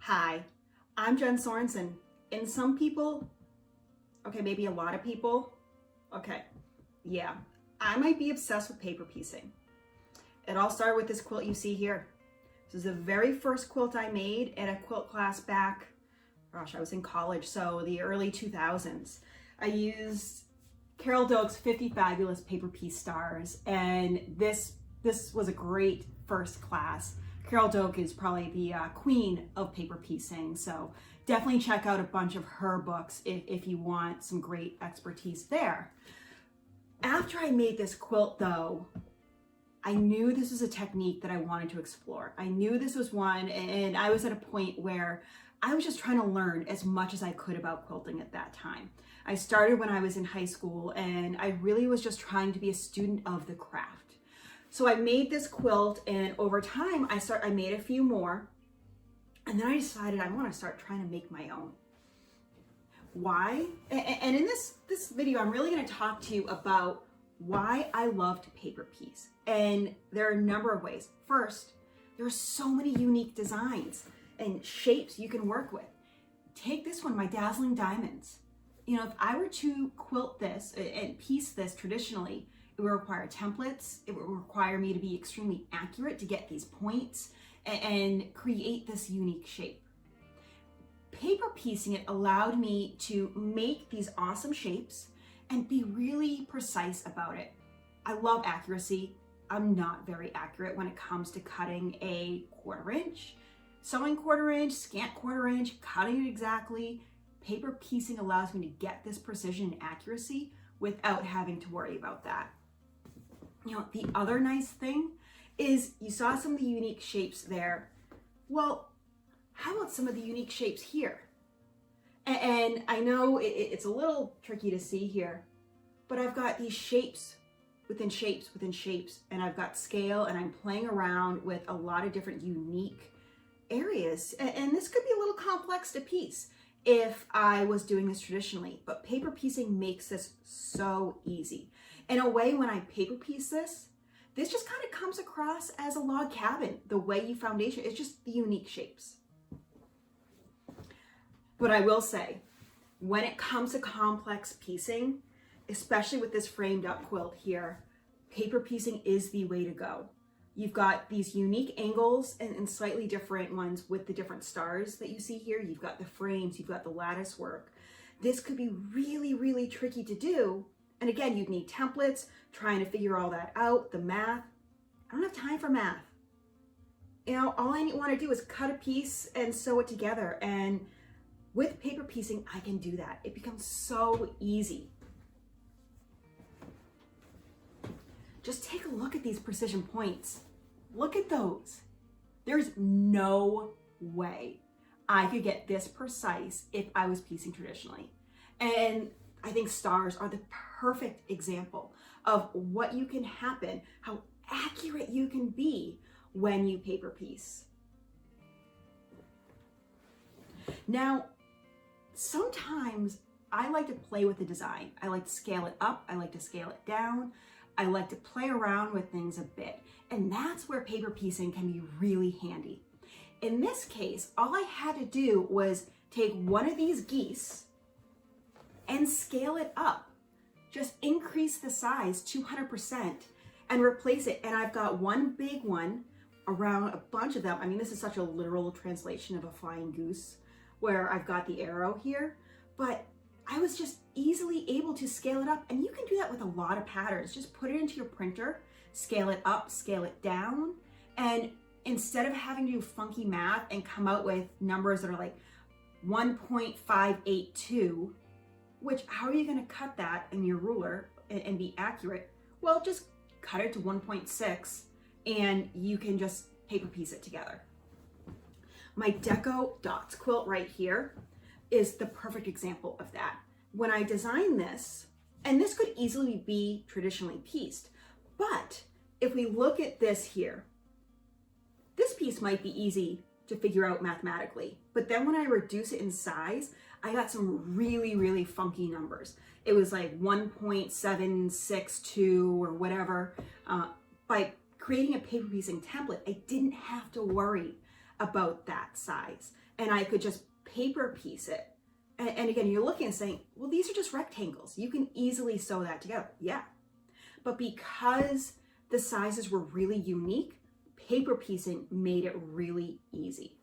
Hi, I'm Jen Sorensen, and some people, okay, maybe a lot of people, okay, yeah, I might be obsessed with paper piecing. It all started with this quilt you see here. This is the very first quilt I made in a quilt class back, gosh, I was in college, so the early 2000s. I used Carol Doak's 50 Fabulous Paper Piece Stars, and this was a great first class. Carol Doak is probably the queen of paper piecing, so definitely check out a bunch of her books if you want some great expertise there. After I made this quilt though, I knew this was a technique that I wanted to explore. I knew this was one, and I was at a point where I was just trying to learn as much as I could about quilting at that time. I started when I was in high school, and I really was just trying to be a student of the craft. So I made this quilt, and over time I made a few more, and then I decided I want to start trying to make my own. Why? And in this video, I'm really going to talk to you about why I love to paper piece. And there are a number of ways. First, there are so many unique designs and shapes you can work with. Take this one, my dazzling diamonds. You know, if I were to quilt this and piece this traditionally, it would require templates. It would require me to be extremely accurate to get these points and create this unique shape. Paper piecing it allowed me to make these awesome shapes and be really precise about it. I love accuracy. I'm not very accurate when it comes to cutting a 1/4 inch, sewing 1/4 inch, scant 1/4 inch, cutting it exactly. Paper piecing allows me to get this precision and accuracy without having to worry about that. You know, the other nice thing is you saw some of the unique shapes there. Well, how about some of the unique shapes here? And I know it's a little tricky to see here, but I've got these shapes within shapes within shapes, and I've got scale, and I'm playing around with a lot of different unique areas. And this could be a little complex to piece if I was doing this traditionally, but paper piecing makes this so easy. In a way, when I paper piece this just kind of comes across as a log cabin. The way you foundation, it's just the unique shapes. But I will say, when it comes to complex piecing, especially with this framed up quilt here, paper piecing is the way to go. You've got these unique angles and slightly different ones with the different stars that you see here. You've got the frames, you've got the lattice work. This could be really, really tricky to do. And again, you'd need templates, trying to figure all that out, the math. I don't have time for math. You know, all I want to do is cut a piece and sew it together. And with paper piecing, I can do that. It becomes so easy. Just take a look at these precision points. Look at those. There's no way I could get this precise if I was piecing traditionally. And I think stars are the perfect example of what you can happen, how accurate you can be when you paper piece. Now, sometimes I like to play with the design. I like to scale it up. I like to scale it down. I like to play around with things a bit. And that's where paper piecing can be really handy. In this case, all I had to do was take one of these geese and scale it up. Just increase the size 200% and replace it. And I've got one big one around a bunch of them. I mean, this is such a literal translation of a flying goose where I've got the arrow here, but I was just easily able to scale it up. And you can do that with a lot of patterns. Just put it into your printer, scale it up, scale it down. And instead of having to do funky math and come out with numbers that are like 1.582, which how are you going to cut that in your ruler and be accurate? Well, just cut it to 1.6 and you can just paper piece it together. My Deco Dots quilt right here is the perfect example of that. When I designed this, and this could easily be traditionally pieced, but if we look at this here, this piece might be easy to figure out mathematically, but then when I reduce it in size, I got some really, really funky numbers. It was like 1.762 or whatever. By creating a paper piecing template, I didn't have to worry about that size. and I could just paper piece it. And again, you're looking and saying, well, these are just rectangles. You can easily sew that together. Yeah. But because the sizes were really unique, paper piecing made it really easy.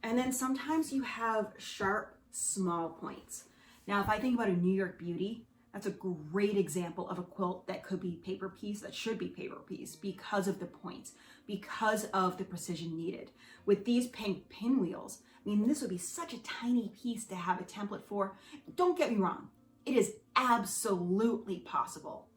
And then sometimes you have sharp, small points. Now, if I think about a New York Beauty, that's a great example of a quilt that could be paper piece, that should be paper piece because of the points, because of the precision needed. With these pink pinwheels, I mean, this would be such a tiny piece to have a template for. Don't get me wrong, it is absolutely possible.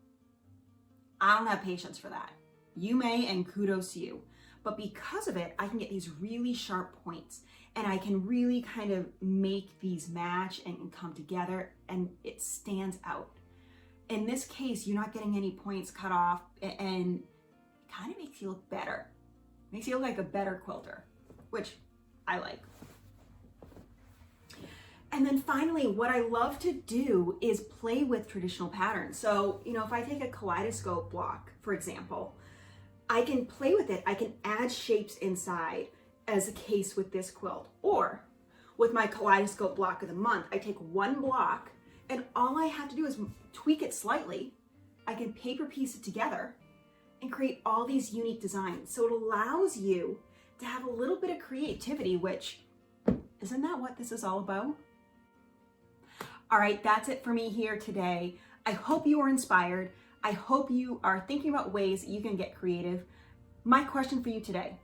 I don't have patience for that. You may, and kudos to you. But because of it, I can get these really sharp points, and I can really kind of make these match and come together, and it stands out. In this case, you're not getting any points cut off, and it kind of makes you look better. Makes you look like a better quilter, which I like. And then finally, what I love to do is play with traditional patterns. So, if I take a kaleidoscope block, for example, I can play with it. I can add shapes inside, as a case with this quilt. Or with my kaleidoscope block of the month, I take one block and all I have to do is tweak it slightly. I can paper piece it together and create all these unique designs. So it allows you to have a little bit of creativity, which isn't that what this is all about? All right, that's it for me here today. I hope you are inspired. I hope you are thinking about ways that you can get creative. My question for you today: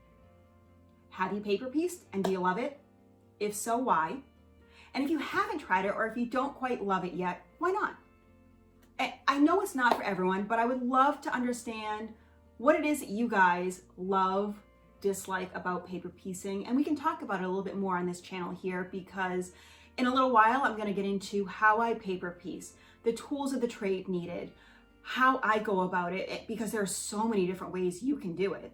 have you paper pieced and do you love it? If so, why? And if you haven't tried it, or if you don't quite love it yet, why not? I know it's not for everyone, but I would love to understand what it is that you guys love, dislike about paper piecing. And we can talk about it a little bit more on this channel here, because in a little while, I'm going to get into how I paper piece, the tools of the trade needed, how I go about it, because there are so many different ways you can do it.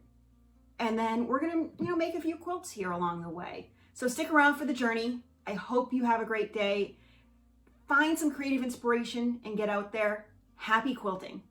And then we're going to, make a few quilts here along the way. So stick around for the journey. I hope you have a great day. Find some creative inspiration and get out there. Happy quilting.